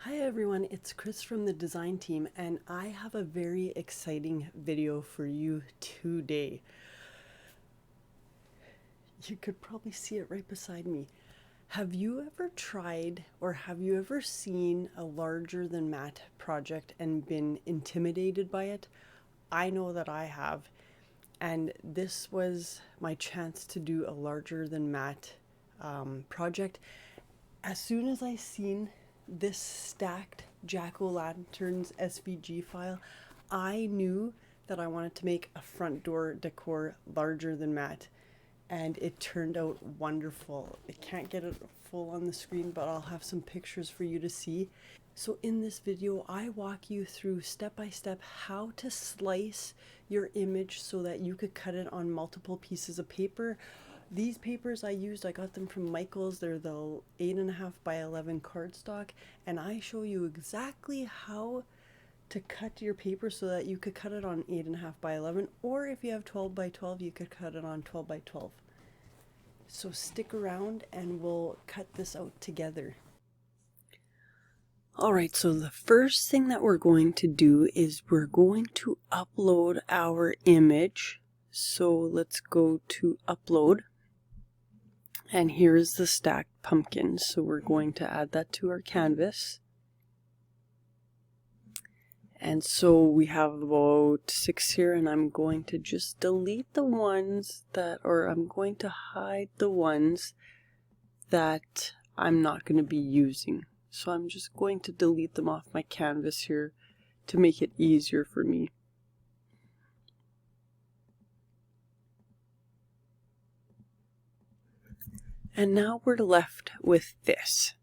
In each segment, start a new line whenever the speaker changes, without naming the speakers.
Hi everyone, it's Kris from the design team, and I have a very exciting video for you today. You could probably see it right beside me. Have you ever tried or have you ever seen a larger than matte project and been intimidated by it? I know that I have, and this was my chance to do a larger than matte project. As soon as I seen this stacked jack-o'-lanterns SVG file, I knew that I wanted to make a front door decor larger than matte, and it turned out wonderful. I can't get it full on the screen, but I'll have some pictures for you to see. So in this video, I walk you through step by step how to slice your image so that you could cut it on multiple pieces of paper. These papers I used, I got them from Michael's. They're the 8.5 by 11 cardstock, and I show you exactly how to cut your paper so that you could cut it on 8.5 by 11, or if you have 12 by 12, you could cut it on 12 by 12. So stick around and we'll cut this out together. Alright, so the first thing that we're going to do is we're going to upload our image. So let's go to upload. And here's the stacked pumpkin. So we're going to add that to our canvas. And so we have about 6 here, and I'm going to just delete the ones that, or I'm going to hide the ones that I'm not going to be using. So I'm just going to delete them off my canvas here to make it easier for me. And now we're left with this.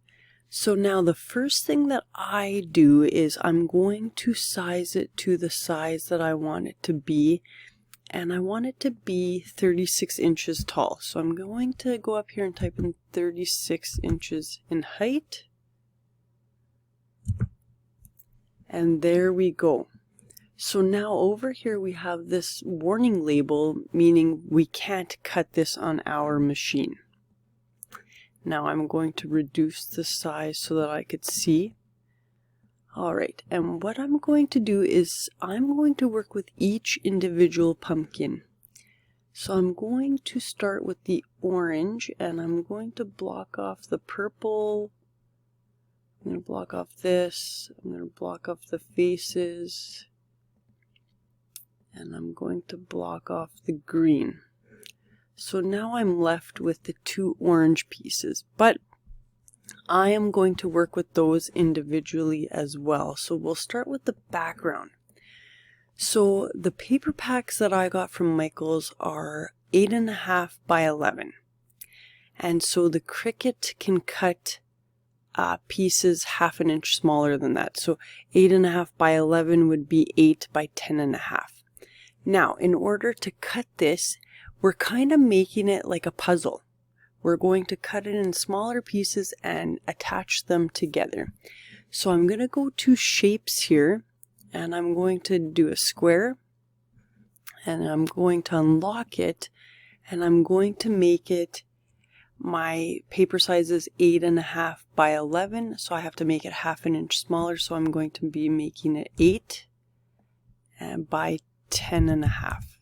So now the first thing that I do is I'm going to size it to the size that I want it to be. And I want it to be 36 inches tall. So I'm going to go up here and type in 36 inches in height. And there we go. So now over here we have this warning label, meaning we can't cut this on our machine. Now I'm going to reduce the size so that I could see. Alright, and what I'm going to do is I'm going to work with each individual pumpkin. So I'm going to start with the orange, and I'm going to block off the purple. I'm going to block off this. I'm going to block off the faces. And I'm going to block off the green. So now I'm left with the 2 orange pieces, but I am going to work with those individually as well. So we'll start with the background. So the paper packs that I got from Michael's are 8.5 by 11. And so the Cricut can cut pieces 1/2 inch smaller than that. So 8.5 by 11 would be 8 by 10.5. Now, in order to cut this, we're kind of making it like a puzzle. We're going to cut it in smaller pieces and attach them together. So I'm going to go to shapes here, and I'm going to do a square, and I'm going to unlock it, and I'm going to make it, my paper size is 8.5 by 11, so I have to make it 1/2 inch smaller, so I'm going to be making it 8 by 10.5.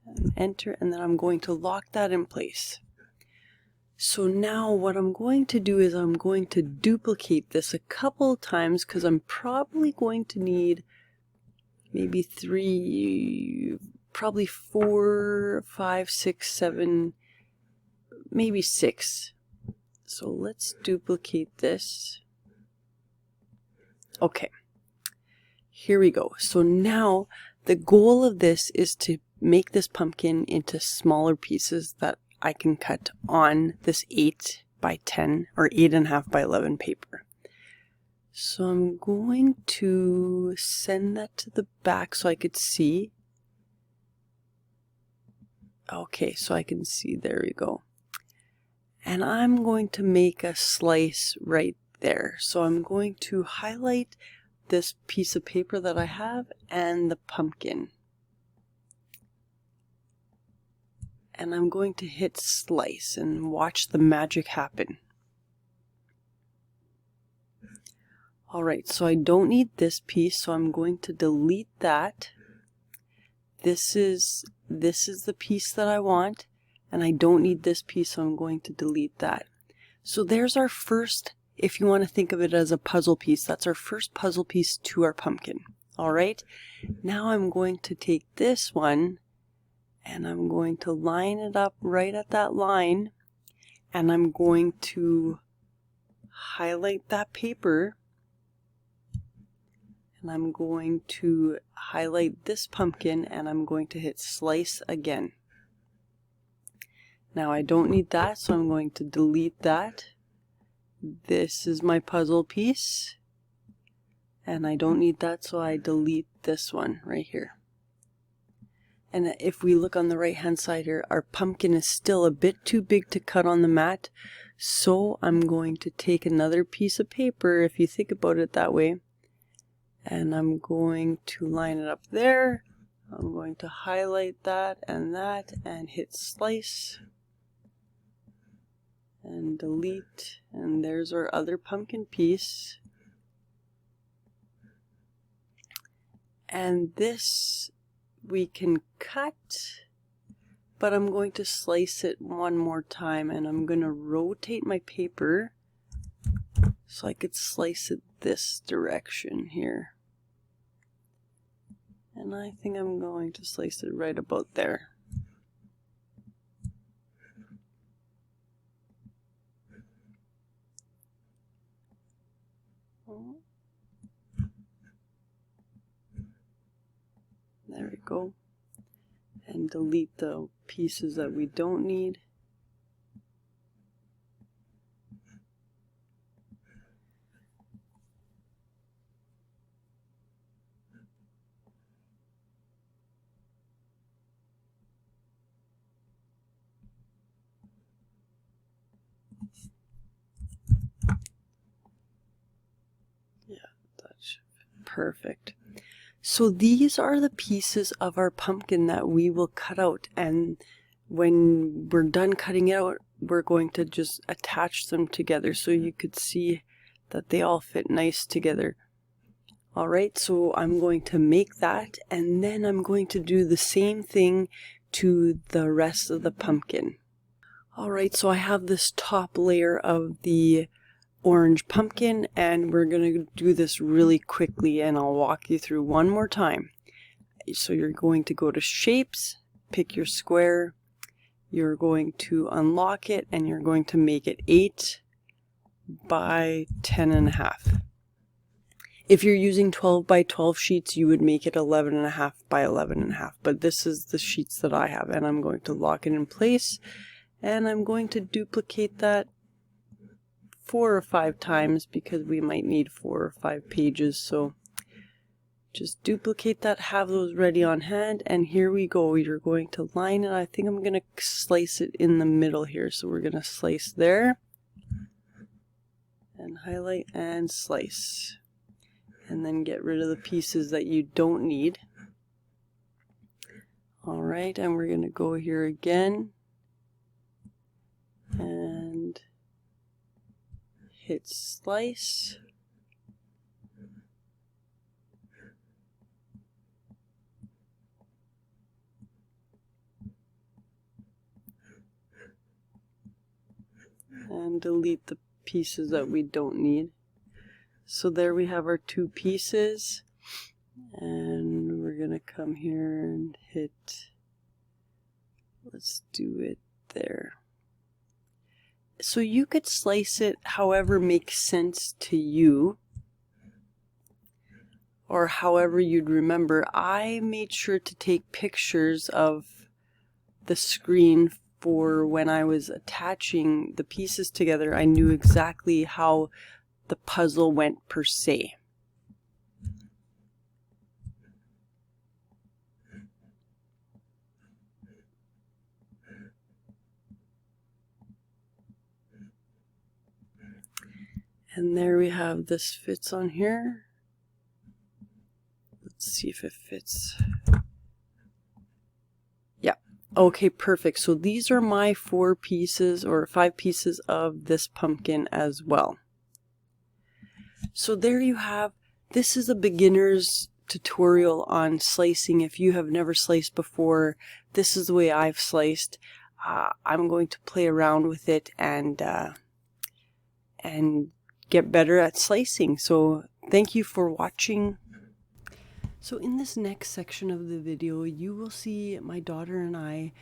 And enter, and then I'm going to lock that in place. So now what I'm going to do is I'm going to duplicate this a couple times, because I'm probably going to need maybe 3, probably 4, 5, 6, 7, maybe 6. So let's duplicate this. Okay, here we go. So now the goal of this is to make this pumpkin into smaller pieces that I can cut on this 8 by 10 or 8.5 by 11 paper. So I'm going to send that to the back so I could see. Okay, so I can see, there we go. And I'm going to make a slice right there. So I'm going to highlight this piece of paper that I have and the pumpkin. And I'm going to hit slice and watch the magic happen. Alright, so I don't need this piece, so I'm going to delete that. This is the piece that I want, and I don't need this piece, so I'm going to delete that. So there's our first, if you want to think of it as a puzzle piece, that's our first puzzle piece to our pumpkin. Alright, now I'm going to take this one, and I'm going to line it up right at that line, and I'm going to highlight that paper. And I'm going to highlight this pumpkin, and I'm going to hit slice again. Now I don't need that, so I'm going to delete that. This is my puzzle piece, and I don't need that, so I delete this one right here. And if we look on the right hand side here, our pumpkin is still a bit too big to cut on the mat, so I'm going to take another piece of paper, if you think about it that way, and I'm going to line it up there. I'm going to highlight that and hit slice and delete, and there's our other pumpkin piece. And this we can cut, but I'm going to slice it one more time, and I'm going to rotate my paper so I could slice it this direction here. And I think I'm going to slice it right about there. There we go. And delete the pieces that we don't need. Yeah, that's perfect. So these are the pieces of our pumpkin that we will cut out, and when we're done cutting it out, we're going to just attach them together so you could see that they all fit nice together. Alright, so I'm going to make that, and then I'm going to do the same thing to the rest of the pumpkin. Alright, so I have this top layer of the orange pumpkin, and we're going to do this really quickly, and I'll walk you through one more time. So you're going to go to shapes, pick your square, you're going to unlock it, and you're going to make it 8 by 10.5. If you're using 12 by 12 sheets, you would make it 11.5 by 11.5, but this is the sheets that I have, and I'm going to lock it in place, and I'm going to duplicate that 4 or 5 times because we might need 4 or 5 pages. So just duplicate that, have those ready on hand, and here we go. You're going to line it. I think I'm going to slice it in the middle here. So we're going to slice there and highlight and slice, and then get rid of the pieces that you don't need. Alright, and we're going to go here again and hit slice. And delete the pieces that we don't need. So there we have our 2 pieces, and we're gonna come here and hit, let's do it there. So you could slice it however makes sense to you, or however you'd remember. I made sure to take pictures of the screen for when I was attaching the pieces together. I knew exactly how the puzzle went per se. And there we have, this fits on here. Let's see if it fits. Yeah, okay, perfect. So these are my 4 pieces or 5 pieces of this pumpkin as well. So there you have, this is a beginner's tutorial on slicing. If you have never sliced before, this is the way I've sliced. I'm going to play around with it and get better at slicing. So thank you for watching. So in this next section of the video, you will see my daughter and I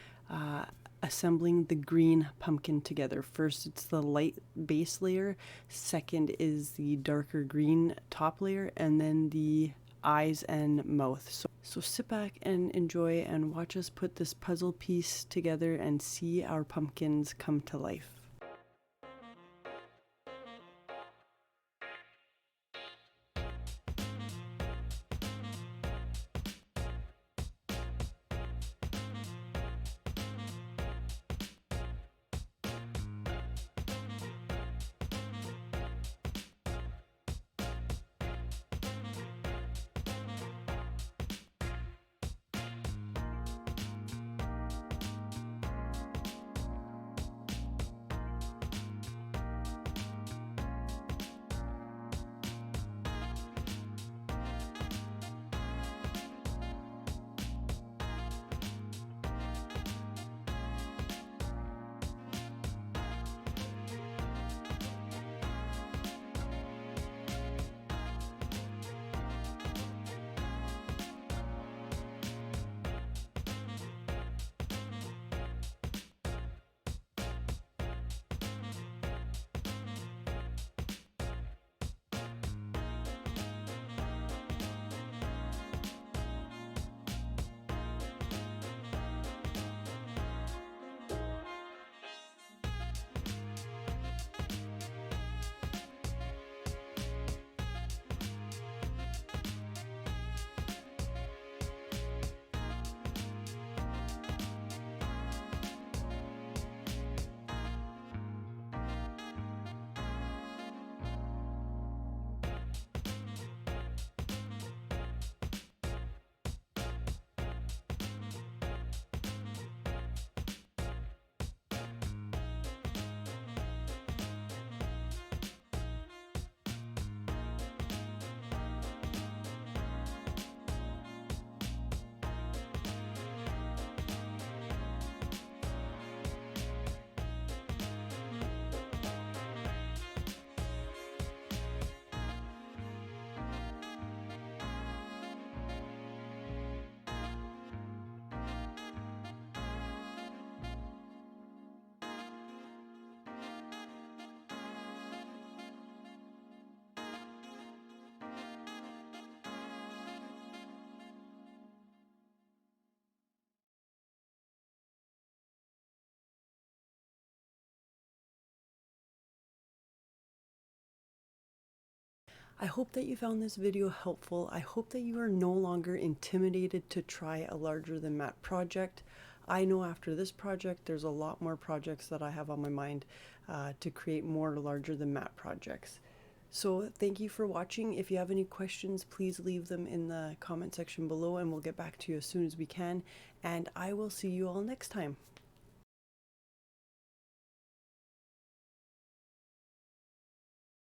assembling the green pumpkin together. First, it's the light base layer. Second is the darker green top layer, and then the eyes and mouth. So sit back and enjoy and watch us put this puzzle piece together and see our pumpkins come to life. I hope that you found this video helpful. I hope that you are no longer intimidated to try a larger than matte project. I know after this project, there's a lot more projects that I have on my mind to create more larger than matte projects. So thank you for watching. If you have any questions, please leave them in the comment section below and we'll get back to you as soon as we can. And I will see you all next time.